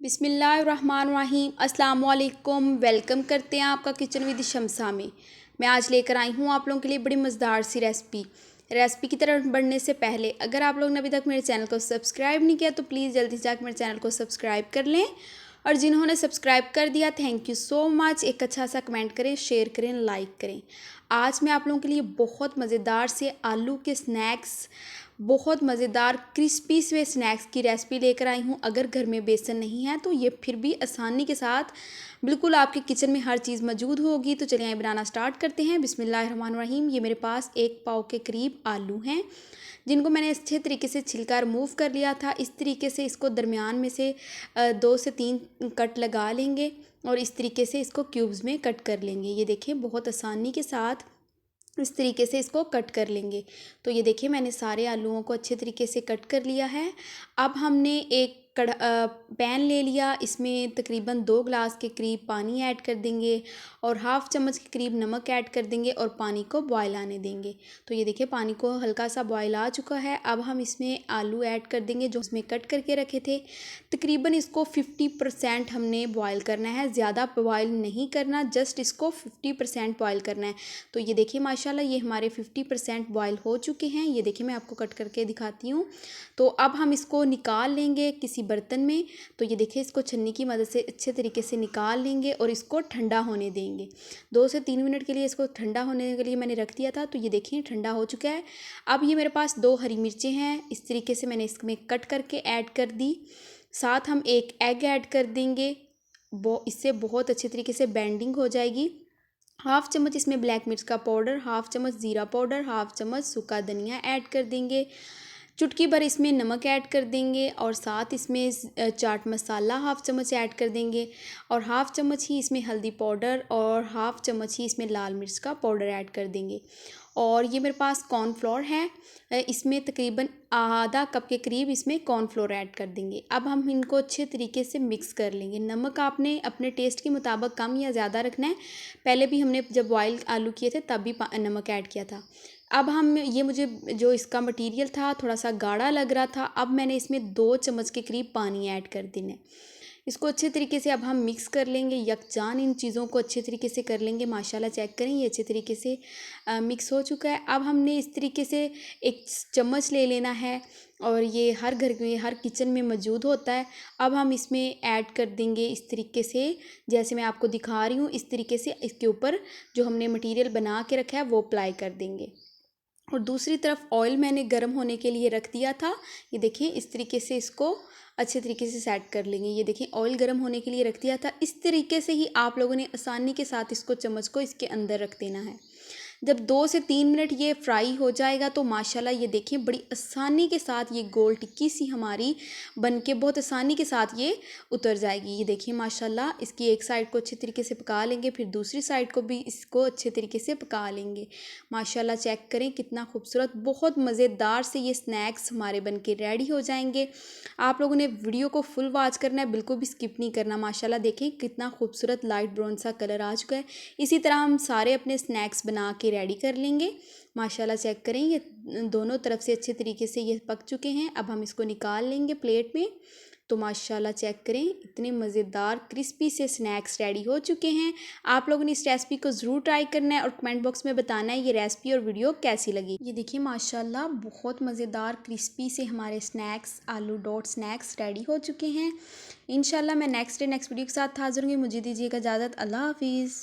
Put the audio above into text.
बिस्मिल्लाहिर्रहमानिर्रहीम अस्सलाम वालेकुम। वेलकम करते हैं आपका किचन विद शमसा में। मैं आज लेकर आई हूँ आप लोगों के लिए बड़ी मज़ेदार सी रेसिपी की तरफ बढ़ने से पहले अगर आप लोगों ने अभी तक मेरे चैनल को सब्सक्राइब नहीं किया तो प्लीज़ जल्दी से जाकर मेरे चैनल को सब्सक्राइब कर लें, और जिन्होंने सब्सक्राइब कर दिया थैंक यू सो मच। एक अच्छा सा कमेंट करें, शेयर करें, लाइक करें। आज मैं आप लोगों के लिए बहुत मज़ेदार से आलू के स्नैक्स, बहुत मज़ेदार क्रिस्पी से स्नैक्स की रेसिपी लेकर आई हूँ। अगर घर में बेसन नहीं है तो ये फिर भी आसानी के साथ बिल्कुल आपके किचन में हर चीज़ मौजूद होगी। तो चलिए बनाना स्टार्ट करते हैं। बिस्मिल्लाहिर्रहमानिर्रहीम। ये मेरे पास 1 पाव के करीब आलू हैं, जिनको मैंने अच्छे तरीके से छिलका रिमूव कर लिया था। इस तरीके से इसको दरमियान में से 2 से 3 कट लगा लेंगे और इस तरीके से इसको क्यूब्स में कट कर लेंगे। ये देखिए बहुत आसानी के साथ इस तरीके से इसको कट कर लेंगे। तो ये देखिए मैंने सारे आलूओं को अच्छे तरीके से कट कर लिया है। अब हमने एक पैन ले लिया, इसमें तकरीबन 2 गिलास के करीब पानी ऐड कर देंगे और हाफ़ चम्मच के करीब नमक ऐड कर देंगे और पानी को बॉयल आने देंगे। तो ये देखिए पानी को हल्का सा बॉयल आ चुका है। अब हम इसमें आलू ऐड कर देंगे जो इसमें कट करके रखे थे। तकरीबन इसको 50% हमने बॉयल करना है, ज़्यादा बॉयल नहीं करना, जस्ट इसको 50% बॉयल करना है। तो ये देखिए माशाल्लाह ये हमारे 50% बॉयल हो चुके हैं। ये देखिए मैं आपको कट करके दिखाती हूँ। तो अब हम इसको निकाल लेंगे किसी बर्तन में। तो ये देखिए इसको छन्नी की मदद से अच्छे तरीके से निकाल लेंगे और इसको ठंडा होने देंगे। 2 से 3 मिनट के लिए इसको ठंडा होने के लिए मैंने रख दिया था। तो ये देखिए ठंडा हो चुका है। अब ये मेरे पास 2 हरी मिर्चें हैं, इस तरीके से मैंने इसमें कट करके ऐड कर दी। साथ हम एक एग ऐड कर देंगे, इससे बहुत अच्छे तरीके से बैंडिंग हो जाएगी। हाफ़ चम्मच इसमें ब्लैक मिर्च का पाउडर, हाफ़ चम्मच ज़ीरा पाउडर, हाफ़ चम्मच सूखा धनिया ऐड कर देंगे। चुटकी भर इसमें नमक ऐड कर देंगे और साथ इसमें चाट मसाला हाफ़ चम्मच ऐड कर देंगे और हाफ़ चम्मच ही इसमें हल्दी पाउडर और हाफ़ चम्मच ही इसमें लाल मिर्च का पाउडर ऐड कर देंगे। और ये मेरे पास कॉर्नफ्लोर है, इसमें तकरीबन आधा कप के करीब इसमें कॉर्नफ्लोर ऐड कर देंगे। अब हम इनको अच्छे तरीके से मिक्स कर लेंगे। नमक आपने अपने टेस्ट के मुताबिक कम या ज़्यादा रखना है। पहले भी हमने जब बॉयल आलू किए थे तब भी नमक ऐड किया था। अब हम ये मुझे जो इसका मटेरियल था थोड़ा सा गाढ़ा लग रहा था। अब मैंने इसमें 2 चम्मच के करीब पानी ऐड कर देना है। इसको अच्छे तरीके से अब हम मिक्स कर लेंगे, यकजान इन चीज़ों को अच्छे तरीके से कर लेंगे। माशाल्लाह चेक करें ये अच्छे तरीके से मिक्स हो चुका है। अब हमने इस तरीके से एक चम्मच ले लेना है और ये हर घर में हर किचन में मौजूद होता है। अब हम इसमें ऐड कर देंगे इस तरीके से, जैसे मैं आपको दिखा रही हूँ इस तरीके से इसके ऊपर जो हमने मटेरियल बना के रखा है वो अप्लाई कर देंगे। और दूसरी तरफ ऑयल मैंने गर्म होने के लिए रख दिया था। ये देखिए इस तरीके से इसको अच्छे तरीके से सेट कर लेंगे। ये देखिए ऑयल गर्म होने के लिए रख दिया था। इस तरीके से ही आप लोगों ने आसानी के साथ इसको चम्मच को इसके अंदर रख देना है। जब 2 से 3 मिनट ये फ्राई हो जाएगा तो माशाल्लाह ये देखिए बड़ी आसानी के साथ ये गोल टिक्की सी हमारी बनके बहुत आसानी के साथ ये उतर जाएगी। ये देखिए माशाल्लाह इसकी एक साइड को अच्छे तरीके से पका लेंगे, फिर दूसरी साइड को भी इसको अच्छे तरीके से पका लेंगे। माशाल्लाह चेक करें कितना खूबसूरत, बहुत मज़ेदार से ये स्नैक्स हमारे बनके रेडी हो जाएंगे। आप लोगों ने वीडियो को फुल वॉच करना है, बिल्कुल भी स्किप नहीं करना। माशाल्लाह देखें कितना खूबसूरत लाइट ब्राउन सा कलर आ चुका है। इसी तरह हम सारे अपने स्नैक्स बना के रेडी कर लेंगे। माशाल्लाह चेक करें ये दोनों तरफ से अच्छे तरीके से ये पक चुके हैं। अब हम इसको निकाल लेंगे प्लेट में। तो माशाल्लाह चेक करें इतने मज़ेदार क्रिस्पी से स्नैक्स रेडी हो चुके हैं। आप लोगों ने इस रेसिपी को ज़रूर ट्राई करना है और कमेंट बॉक्स में बताना है ये रेसिपी और वीडियो कैसी लगी। ये देखिए माशाल्लाह बहुत मज़ेदार क्रिस्पी से हमारे स्नैक्स आलू डॉट स्नैक्स रेडी हो चुके हैं। इंशाल्लाह मैं नेक्स्ट वीडियो के साथ हाज़िर होंगी। मुझे दीजिएगा इजाज़त। अल्लाह हाफिज़।